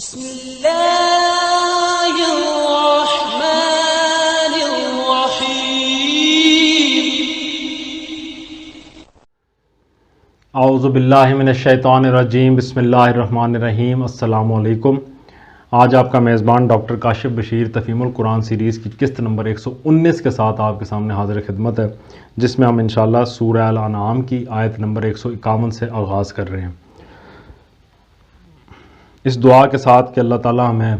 بسم اللہ الرحمن الرحیم اعوذ باللہ من الشیطان الرجیم بسم اللہ الرحمن الرحیم۔ السلام علیکم۔ آج آپ کا میزبان ڈاکٹر کاشف بشیر تفہیم القرآن سیریز کی قسط نمبر 119 کے ساتھ آپ کے سامنے حاضر خدمت ہے، جس میں ہم انشاءاللہ سورہ الانعام کی آیت نمبر 151 سے آغاز کر رہے ہیں، اس دعا کے ساتھ کہ اللہ تعالی ہمیں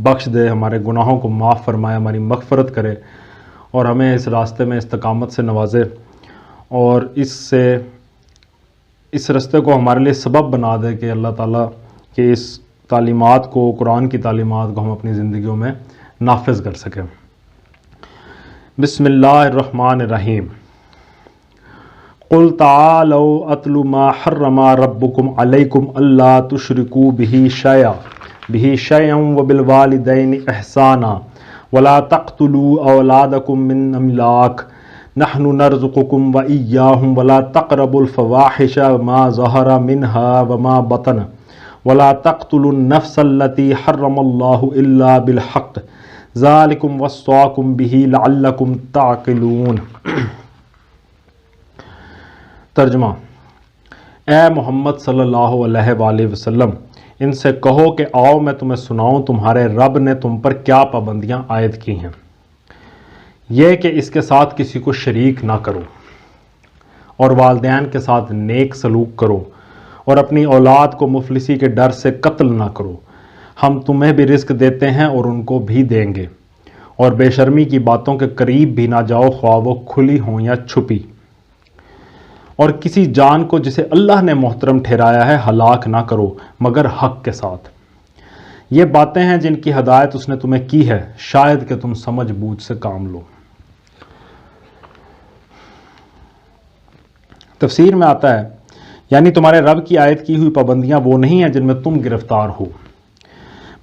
بخش دے، ہمارے گناہوں کو معاف فرمائے، ہماری مغفرت کرے اور ہمیں اس راستے میں استقامت سے نوازے اور اس راستے کو ہمارے لیے سبب بنا دے کہ اللہ تعالیٰ کے اس تعلیمات کو، قرآن کی تعلیمات کو ہم اپنی زندگیوں میں نافذ کر سکیں۔ بسم اللہ الرحمن الرحیم۔ قل تعالوا اتل ما حرم ربکم علیکم الا تشرکوا به شیئا وبالوالدین احسانا ولا تقتلوا اولادکم من املاق نحن نرزقكم وإياهم ولا تقربوا الفواحش ما ظهر منها وما بطن ولا تقتلوا النفس التي حرم الله إلا بالحق ذلكم وصاكم به لعلكم تعقلون۔ ترجمہ: اے محمد صلی اللہ علیہ وآلہ وسلم، ان سے کہو کہ آؤ میں تمہیں سناؤں تمہارے رب نے تم پر کیا پابندیاں عائد کی ہیں۔ یہ کہ اس کے ساتھ کسی کو شریک نہ کرو اور والدین کے ساتھ نیک سلوک کرو اور اپنی اولاد کو مفلسی کے ڈر سے قتل نہ کرو۔ ہم تمہیں بھی رزق دیتے ہیں اور ان کو بھی دیں گے، اور بے شرمی کی باتوں کے قریب بھی نہ جاؤ، خواہ وہ کھلی ہوں یا چھپی، اور کسی جان کو جسے اللہ نے محترم ٹھہرایا ہے ہلاک نہ کرو مگر حق کے ساتھ۔ یہ باتیں ہیں جن کی ہدایت اس نے تمہیں کی ہے، شاید کہ تم سمجھ بوجھ سے کام لو۔ تفسیر میں آتا ہے، یعنی تمہارے رب کی عائد کی ہوئی پابندیاں وہ نہیں ہیں جن میں تم گرفتار ہو،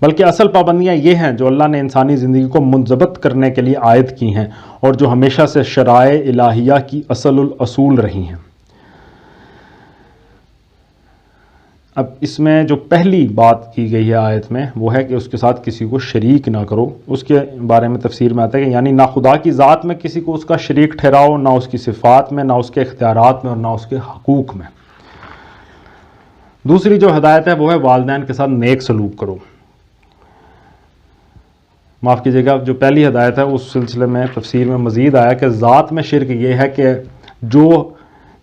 بلکہ اصل پابندیاں یہ ہیں جو اللہ نے انسانی زندگی کو منضبط کرنے کے لیے عائد کی ہیں اور جو ہمیشہ سے شرائع الہیہ کی اصل الاصول رہی ہیں۔ اب اس میں جو پہلی بات کی گئی ہے آیت میں وہ ہے کہ اس کے ساتھ کسی کو شریک نہ کرو۔ اس کے بارے میں تفسیر میں آتا ہے کہ یعنی نہ خدا کی ذات میں کسی کو اس کا شریک ٹھہراؤ، نہ اس کی صفات میں، نہ اس کے اختیارات میں اور نہ اس کے حقوق میں۔ دوسری جو ہدایت ہے وہ ہے والدین کے ساتھ نیک سلوک کرو۔ معاف کیجیے گا، جو پہلی ہدایت ہے اس سلسلے میں تفسیر میں مزید آیا کہ ذات میں شرک یہ ہے کہ جو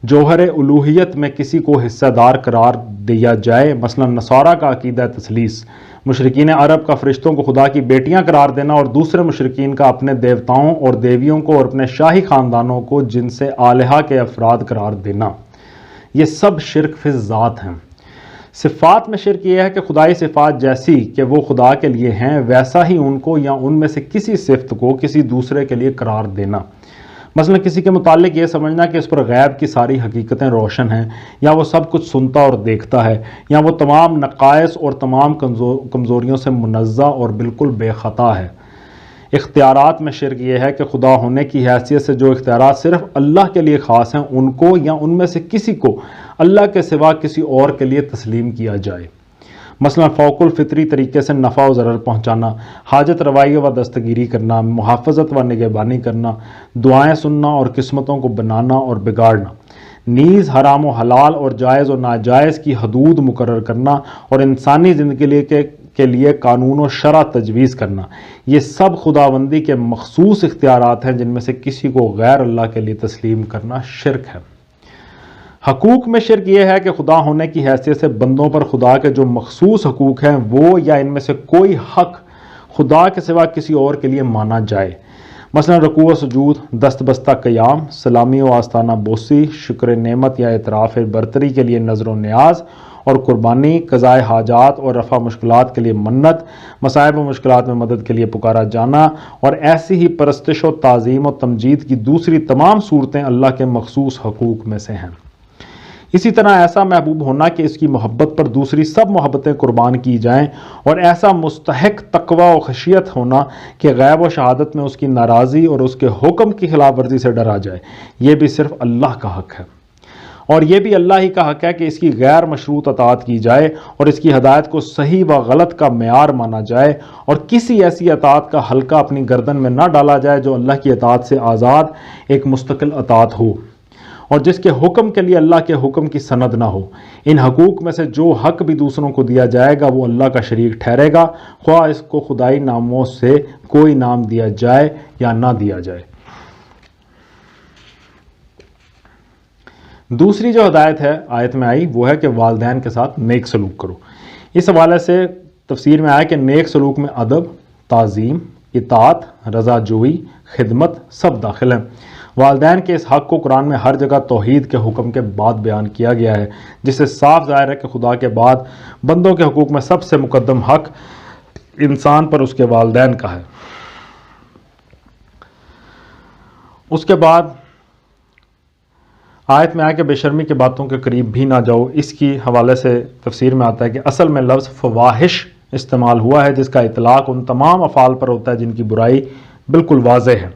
جوہر الوہیت میں کسی کو حصہ دار قرار دیا جائے، مثلا نصارہ کا عقیدہ تثلیث، مشرکین عرب کا فرشتوں کو خدا کی بیٹیاں قرار دینا، اور دوسرے مشرکین کا اپنے دیوتاؤں اور دیویوں کو اور اپنے شاہی خاندانوں کو جن سے آلہہ کے افراد قرار دینا، یہ سب شرک فی الذات ہیں۔ صفات میں شرک یہ ہے کہ خدائی صفات جیسی کہ وہ خدا کے لیے ہیں ویسا ہی ان کو یا ان میں سے کسی صفت کو کسی دوسرے کے لیے قرار دینا، مثلا کسی کے متعلق یہ سمجھنا کہ اس پر غیب کی ساری حقیقتیں روشن ہیں، یا وہ سب کچھ سنتا اور دیکھتا ہے، یا وہ تمام نقائص اور تمام کمزوریوں سے منزہ اور بالکل بے خطا ہے۔ اختیارات میں شرک یہ ہے کہ خدا ہونے کی حیثیت سے جو اختیارات صرف اللہ کے لیے خاص ہیں ان کو یا ان میں سے کسی کو اللہ کے سوا کسی اور کے لیے تسلیم کیا جائے، مثلا فوق الفطری طریقے سے نفع و ضرر پہنچانا، حاجت روائی و دستگیری کرنا، محافظت و نگہبانی کرنا، دعائیں سننا اور قسمتوں کو بنانا اور بگاڑنا، نیز حرام و حلال اور جائز و ناجائز کی حدود مقرر کرنا اور انسانی زندگی کے لیے قانون و شرع تجویز کرنا، یہ سب خداوندی کے مخصوص اختیارات ہیں جن میں سے کسی کو غیر اللہ کے لیے تسلیم کرنا شرک ہے۔ حقوق میں شرک یہ ہے کہ خدا ہونے کی حیثیت سے بندوں پر خدا کے جو مخصوص حقوق ہیں وہ یا ان میں سے کوئی حق خدا کے سوا کسی اور کے لیے مانا جائے، مثلا رکوع و سجود، دست بستہ قیام، سلامی و آستانہ بوسی، شکر نعمت یا اعتراف برتری کے لیے نظر و نیاز اور قربانی، قضاء حاجات اور رفع مشکلات کے لیے منت، مصائب و مشکلات میں مدد کے لیے پکارا جانا، اور ایسی ہی پرستش و تعظیم و تمجید کی دوسری تمام صورتیں اللہ کے مخصوص حقوق میں سے ہیں۔ اسی طرح ایسا محبوب ہونا کہ اس کی محبت پر دوسری سب محبتیں قربان کی جائیں، اور ایسا مستحق تقوی و خشیت ہونا کہ غیب و شہادت میں اس کی ناراضی اور اس کے حکم کی خلاف ورزی سے ڈرا جائے، یہ بھی صرف اللہ کا حق ہے۔ اور یہ بھی اللہ ہی کا حق ہے کہ اس کی غیر مشروط اطاعت کی جائے اور اس کی ہدایت کو صحیح و غلط کا معیار مانا جائے، اور کسی ایسی اطاعت کا حلقہ اپنی گردن میں نہ ڈالا جائے جو اللہ کی اطاعت سے آزاد ایک مستقل اطاعت ہو، اور جس کے حکم کے لیے اللہ کے حکم کی سند نہ ہو۔ ان حقوق میں سے جو حق بھی دوسروں کو دیا جائے گا وہ اللہ کا شریک ٹھہرے گا، خواہ اس کو خدائی ناموں سے کوئی نام دیا جائے یا نہ دیا جائے۔ دوسری جو ہدایت ہے آیت میں آئی وہ ہے کہ والدین کے ساتھ نیک سلوک کرو۔ اس حوالے سے تفسیر میں آیا کہ نیک سلوک میں ادب، تعظیم، اطاعت، رضا جوئی، خدمت سب داخل ہیں۔ والدین کے اس حق کو قرآن میں ہر جگہ توحید کے حکم کے بعد بیان کیا گیا ہے، جس سے صاف ظاہر ہے کہ خدا کے بعد بندوں کے حقوق میں سب سے مقدم حق انسان پر اس کے والدین کا ہے۔ اس کے بعد آیت میں آیا کہ بے شرمی کی باتوں کے قریب بھی نہ جاؤ۔ اس کی حوالے سے تفسیر میں آتا ہے کہ اصل میں لفظ فواحش استعمال ہوا ہے جس کا اطلاق ان تمام افعال پر ہوتا ہے جن کی برائی بالکل واضح ہے۔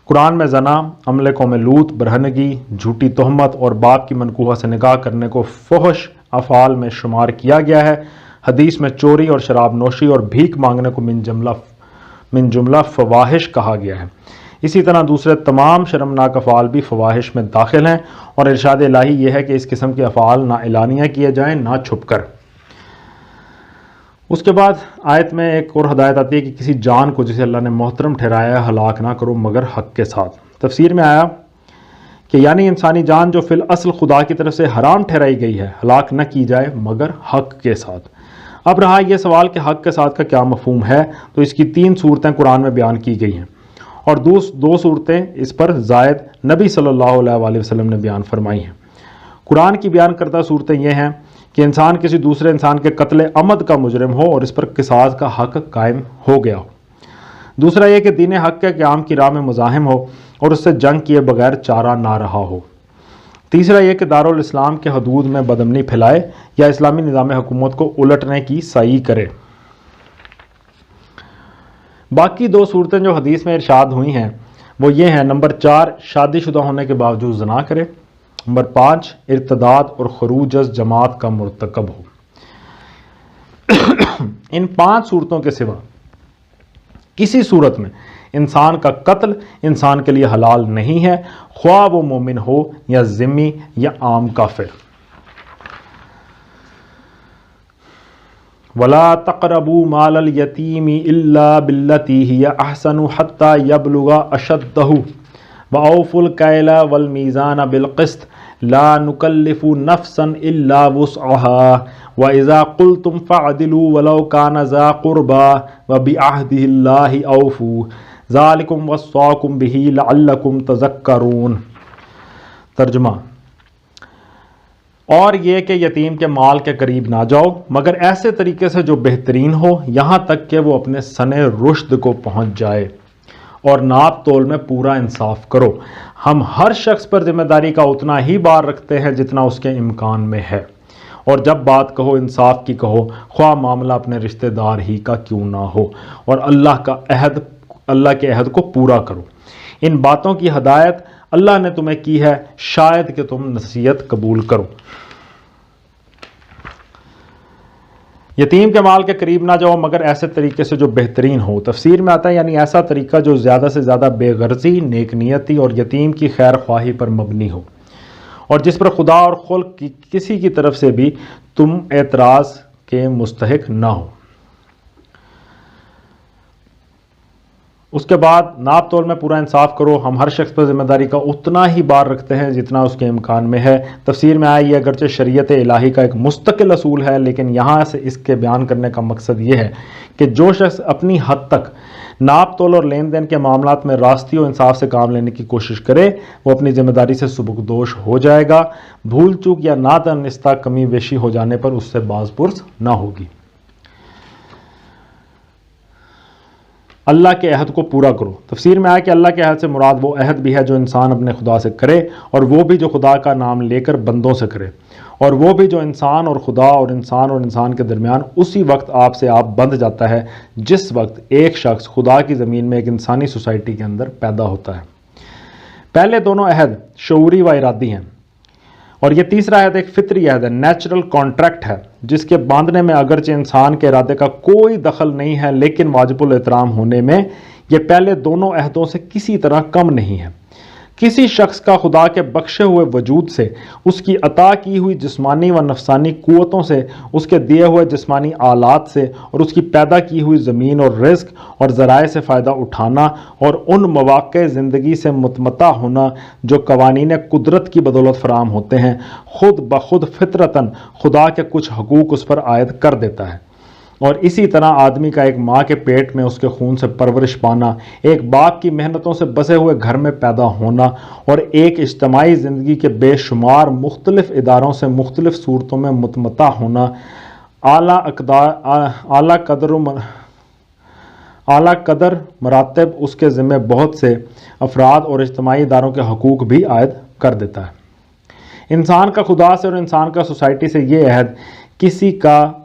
قرآن میں زنا، عمل قوم لوط، برہنگی، جھوٹی تہمت اور باپ کی منکوحہ سے نکاح کرنے کو فحش افعال میں شمار کیا گیا ہے۔ حدیث میں چوری اور شراب نوشی اور بھیک مانگنے کو من جملہ فواحش کہا گیا ہے۔ اسی طرح دوسرے تمام شرمناک افعال بھی فواحش میں داخل ہیں، اور ارشاد الہی یہ ہے کہ اس قسم کے افعال نہ اعلانیہ کیے جائیں نہ چھپ کر۔ اس کے بعد آیت میں ایک اور ہدایت آتی ہے کہ کسی جان کو جسے اللہ نے محترم ٹھہرایا ہے ہلاک نہ کرو مگر حق کے ساتھ۔ تفسیر میں آیا کہ یعنی انسانی جان جو فی الاصل خدا کی طرف سے حرام ٹھہرائی گئی ہے ہلاک نہ کی جائے مگر حق کے ساتھ۔ اب رہا یہ سوال کہ حق کے ساتھ کا کیا مفہوم ہے، تو اس کی 3 صورتیں قرآن میں بیان کی گئی ہیں، اور 2 صورتیں اس پر زائد نبی صلی اللہ علیہ وآلہ وسلم نے بیان فرمائی ہیں۔ قرآن کی بیان کردہ صورتیں یہ ہیں کہ انسان کسی دوسرے انسان کے قتل عمد کا مجرم ہو اور اس پر قصاص کا حق قائم ہو گیا ہو۔ دوسرا یہ کہ دین حق کے قیام کی راہ میں مزاحم ہو اور اس سے جنگ کیے بغیر چارہ نہ رہا ہو۔ تیسرا یہ کہ دارالاسلام کے حدود میں بدامنی پھیلائے یا اسلامی نظام حکومت کو الٹنے کی سعی کرے۔ باقی 2 صورتیں جو حدیث میں ارشاد ہوئی ہیں وہ یہ ہیں: نمبر 4 شادی شدہ ہونے کے باوجود زنا کرے، نمبر 5 ارتداد اور خروج از جماعت کا مرتکب ہو۔ ان 5 صورتوں کے سوا کسی صورت میں انسان کا قتل انسان کے لیے حلال نہیں ہے، خواہ وہ مومن ہو یا ذمی یا عام کافر۔ وَلَا تَقْرَبُوا مَالَ الْيَتِيمِ إِلَّا بِالَّتِي هِيَ أَحْسَنُ حَتَّى يَبْلُغَ أَشُدَّهُ وَأَوْفُوا الْكَيْلَ وَالْمِيزَانَ بِالْقِسْطِ لَا نُكَلِّفُ نَفْسًا إِلَّا وُسْعَهَا وَإِذَا قُلْتُمْ فَاعْدِلُوا وَلَوْ كَانَ ذَا قُرْبَى وَبِعَهْدِ اللَّهِ أَوْفُوا ذَلِكُمْ وَصَّاكُمْ بِهِ لَعَلَّكُمْ تَذَكَّرُونَ۔ ترجمہ: اور یہ کہ یتیم کے مال کے قریب نہ جاؤ مگر ایسے طریقے سے جو بہترین ہو یہاں تک کہ وہ اپنے سن رشد کو پہنچ جائے، اور ناپ تول میں پورا انصاف کرو۔ ہم ہر شخص پر ذمہ داری کا اتنا ہی بار رکھتے ہیں جتنا اس کے امکان میں ہے، اور جب بات کہو انصاف کی کہو، خواہ معاملہ اپنے رشتہ دار ہی کا کیوں نہ ہو، اور اللہ کے عہد کو پورا کرو۔ ان باتوں کی ہدایت اللہ نے تمہیں کی ہے، شاید کہ تم نصیحت قبول کرو۔ یتیم کے مال کے قریب نہ جاؤ مگر ایسے طریقے سے جو بہترین ہو۔ تفسیر میں آتا ہے یعنی ایسا طریقہ جو زیادہ سے زیادہ بے غرضی، نیک نیتی اور یتیم کی خیر خواہی پر مبنی ہو، اور جس پر خدا اور خلق کی کسی کی طرف سے بھی تم اعتراض کے مستحق نہ ہو۔ اس کے بعد ناپ تول میں پورا انصاف کرو۔ ہم ہر شخص پر ذمہ داری کا اتنا ہی بار رکھتے ہیں جتنا اس کے امکان میں ہے۔ تفسیر میں آیا یہ اگرچہ شریعت الہی کا ایک مستقل اصول ہے، لیکن یہاں سے اس کے بیان کرنے کا مقصد یہ ہے کہ جو شخص اپنی حد تک ناپ تول اور لین دین کے معاملات میں راستی و انصاف سے کام لینے کی کوشش کرے وہ اپنی ذمہ داری سے سبکدوش ہو جائے گا، بھول چوک یا نادانستہ کمی بیشی ہو جانے پر اس سے باز پرس نہ ہوگی۔ اللہ کے عہد کو پورا کرو۔ تفسیر میں آیا کہ اللہ کے عہد سے مراد وہ عہد بھی ہے جو انسان اپنے خدا سے کرے، اور وہ بھی جو خدا کا نام لے کر بندوں سے کرے، اور وہ بھی جو انسان اور خدا اور انسان کے درمیان اسی وقت آپ سے آپ بندھ جاتا ہے جس وقت ایک شخص خدا کی زمین میں ایک انسانی سوسائٹی کے اندر پیدا ہوتا ہے۔ پہلے دونوں عہد شعوری و ارادی ہیں، اور یہ تیسرا عہد ایک فطری عہد ہے، نیچرل کانٹریکٹ ہے، جس کے باندھنے میں اگرچہ انسان کے ارادے کا کوئی دخل نہیں ہے، لیکن واجب الاحترام ہونے میں یہ پہلے دونوں عہدوں سے کسی طرح کم نہیں ہے۔ کسی شخص کا خدا کے بخشے ہوئے وجود سے، اس کی عطا کی ہوئی جسمانی و نفسانی قوتوں سے، اس کے دیے ہوئے جسمانی آلات سے، اور اس کی پیدا کی ہوئی زمین اور رزق اور ذرائع سے فائدہ اٹھانا، اور ان مواقع زندگی سے متمتع ہونا جو قوانین قدرت کی بدولت فراہم ہوتے ہیں، خود بخود فطرتاً خدا کے کچھ حقوق اس پر عائد کر دیتا ہے۔ اور اسی طرح آدمی کا ایک ماں کے پیٹ میں اس کے خون سے پرورش پانا، ایک باپ کی محنتوں سے بسے ہوئے گھر میں پیدا ہونا، اور ایک اجتماعی زندگی کے بے شمار مختلف اداروں سے مختلف صورتوں میں متمتع ہونا، اعلیٰ قدر مراتب اس کے ذمہ بہت سے افراد اور اجتماعی اداروں کے حقوق بھی عائد کر دیتا ہے۔ انسان کا خدا سے اور انسان کا سوسائٹی سے یہ عہد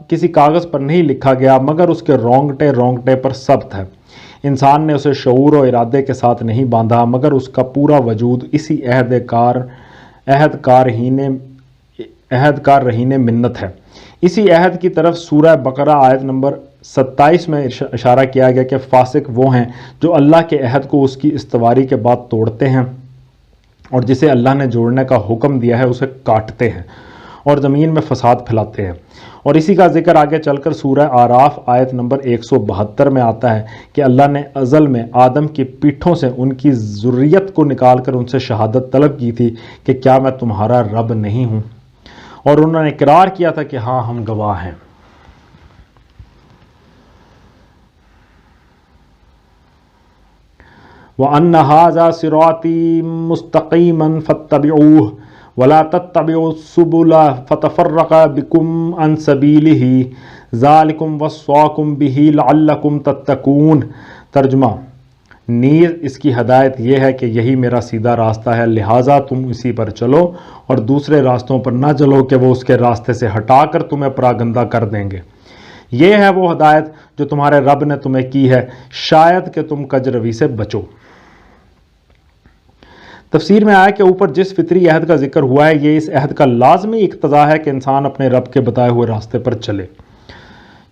کسی کاغذ پر نہیں لکھا گیا، مگر اس کے رونگٹے پر ثبت ہے۔ انسان نے اسے شعور و ارادے کے ساتھ نہیں باندھا، مگر اس کا پورا وجود اسی عہد کار رہین منت ہے۔ اسی عہد کی طرف سورہ بقرہ آیت نمبر 27 میں اشارہ کیا گیا کہ فاسق وہ ہیں جو اللہ کے عہد کو اس کی استواری کے بعد توڑتے ہیں، اور جسے اللہ نے جوڑنے کا حکم دیا ہے اسے کاٹتے ہیں اور زمین میں فساد پھیلاتے ہیں۔ اور اسی کا ذکر آگے چل کر سورہ آراف آیت نمبر 172 میں آتا ہے کہ اللہ نے ازل میں آدم کی پیٹھوں سے ان کی ذریت کو نکال کر ان سے شہادت طلب کی تھی کہ کیا میں تمہارا رب نہیں ہوں، اور انہوں نے اقرار کیا تھا کہ ہاں ہم گواہ ہیں۔ وَأَنَّ هَذَا صِرَاطِي مُسْتَقِيمًا فَاتَّبِعُوهُ وَلَا تَتَّبِعُوا السُّبُلَ فَتَفَرَّقَ بِكُمْ عَنْ سَبِيلِهِ ذَلِكُمْ وَصَّاكُمْ بِهِ لَعَلَّكُمْ تَتَّقُونَ۔ ترجمہ: نیز اس کی ہدایت یہ ہے کہ یہی میرا سیدھا راستہ ہے، لہٰذا تم اسی پر چلو اور دوسرے راستوں پر نہ چلو کہ وہ اس کے راستے سے ہٹا کر تمہیں پراگندہ کر دیں گے۔ یہ ہے وہ ہدایت جو تمہارے رب نے تمہیں کی ہے، شاید کہ تم کج روی سے بچو۔ تفسیر میں آیا کہ اوپر جس فطری عہد کا ذکر ہوا ہے، یہ اس عہد کا لازمی اقتضا ہے کہ انسان اپنے رب کے بتائے ہوئے راستے پر چلے،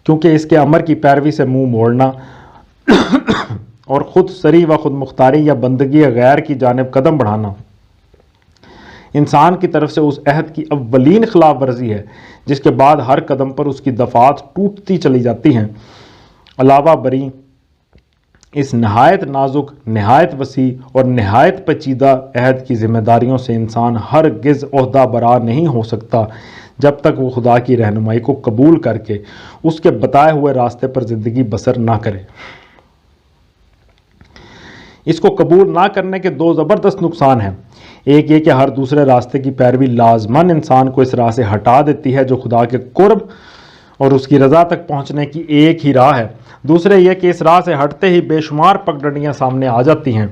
کیونکہ اس کے امر کی پیروی سے منہ موڑنا اور خود سری و خود مختاری یا بندگی غیر کی جانب قدم بڑھانا انسان کی طرف سے اس عہد کی اولین خلاف ورزی ہے، جس کے بعد ہر قدم پر اس کی دفعات ٹوٹتی چلی جاتی ہیں۔ علاوہ بری اس نہایت نازک، نہایت وسیع اور نہایت پیچیدہ عہد کی ذمہ داریوں سے انسان ہرگز عہدہ برا نہیں ہو سکتا جب تک وہ خدا کی رہنمائی کو قبول کر کے اس کے بتائے ہوئے راستے پر زندگی بسر نہ کرے۔ اس کو قبول نہ کرنے کے دو زبردست نقصان ہیں۔ ایک یہ کہ ہر دوسرے راستے کی پیروی لازماً انسان کو اس راہ سے ہٹا دیتی ہے جو خدا کے قرب اور اس کی رضا تک پہنچنے کی ایک ہی راہ ہے۔ دوسرے یہ کہ اس راہ سے ہٹتے ہی بے شمار پگڈنڈیاں سامنے آ جاتی ہیں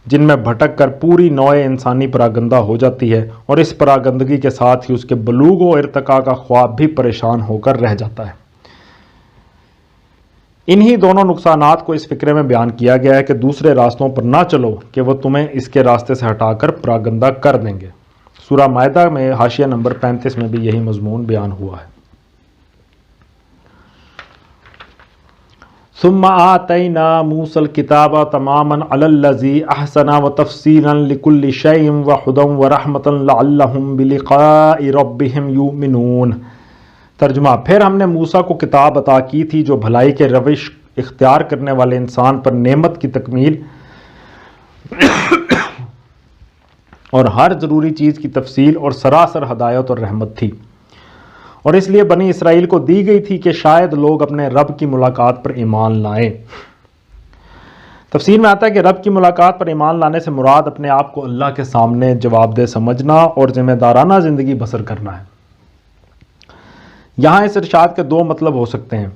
جن میں بھٹک کر پوری نوع انسانی پراگندہ ہو جاتی ہے، اور اس پراگندگی کے ساتھ ہی اس کے بلوغ و ارتقاء کا خواب بھی پریشان ہو کر رہ جاتا ہے۔ انہی دونوں نقصانات کو اس فقرے میں بیان کیا گیا ہے کہ دوسرے راستوں پر نہ چلو کہ وہ تمہیں اس کے راستے سے ہٹا کر پراگندہ کر دیں گے۔ سورہ مائدہ میں حاشیہ نمبر 35 میں بھی یہی مضمون بیان ہوا ہے۔ ثم آتینا موسیٰ الکتاب تماما علی الذی احسن وتفصیلا لکل شیء وہدی ورحمۃ لعلہم بلقاء ربہم یؤمنون۔ ترجمہ: پھر ہم نے موسیٰ کو کتاب عطا کی تھی جو بھلائی کے روش اختیار کرنے والے انسان پر نعمت کی تکمیل اور ہر ضروری چیز کی تفصیل اور سراسر ہدایت اور رحمت تھی، اور اس لیے بنی اسرائیل کو دی گئی تھی کہ شاید لوگ اپنے رب کی ملاقات پر ایمان لائیں۔ تفسیر میں آتا ہے کہ رب کی ملاقات پر ایمان لانے سے مراد اپنے آپ کو اللہ کے سامنے جواب دہ سمجھنا اور ذمہ دارانہ زندگی بسر کرنا ہے۔ یہاں اس ارشاد کے دو مطلب ہو سکتے ہیں۔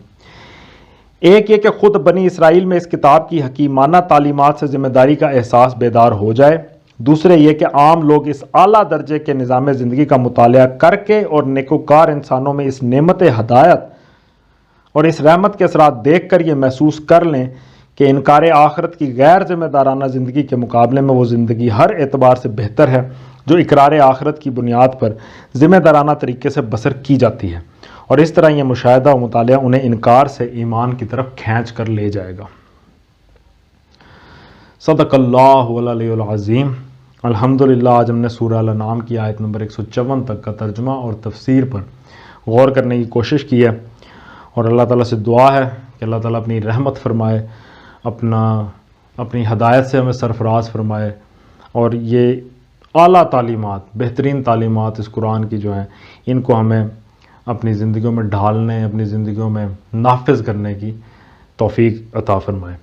ایک یہ کہ خود بنی اسرائیل میں اس کتاب کی حکیمانہ تعلیمات سے ذمہ داری کا احساس بیدار ہو جائے، دوسرے یہ کہ عام لوگ اس اعلیٰ درجے کے نظام زندگی کا مطالعہ کر کے اور نیکوکار انسانوں میں اس نعمت ہدایت اور اس رحمت کے اثرات دیکھ کر یہ محسوس کر لیں کہ انکار آخرت کی غیر ذمہ دارانہ زندگی کے مقابلے میں وہ زندگی ہر اعتبار سے بہتر ہے جو اقرار آخرت کی بنیاد پر ذمہ دارانہ طریقے سے بسر کی جاتی ہے، اور اس طرح یہ مشاہدہ و مطالعہ انہیں انکار سے ایمان کی طرف کھینچ کر لے جائے گا۔ صدق اللہ العلی العظیم۔ الحمدللہ آج ہم نے سورہ الانعام کی آیت نمبر 154 تک کا ترجمہ اور تفسیر پر غور کرنے کی کوشش کی ہے، اور اللہ تعالیٰ سے دعا ہے کہ اللہ تعالیٰ اپنی رحمت فرمائے، اپنی ہدایت سے ہمیں سرفراز فرمائے، اور یہ اعلیٰ تعلیمات، بہترین تعلیمات اس قرآن کی جو ہیں، ان کو ہمیں اپنی زندگیوں میں ڈھالنے، اپنی زندگیوں میں نافذ کرنے کی توفیق عطا فرمائے۔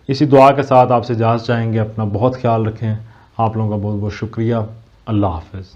اسی دعا کے ساتھ آپ سے اجازت چاہیں گے۔ اپنا بہت خیال رکھیں۔ آپ لوگوں کا بہت بہت شکریہ۔ اللہ حافظ۔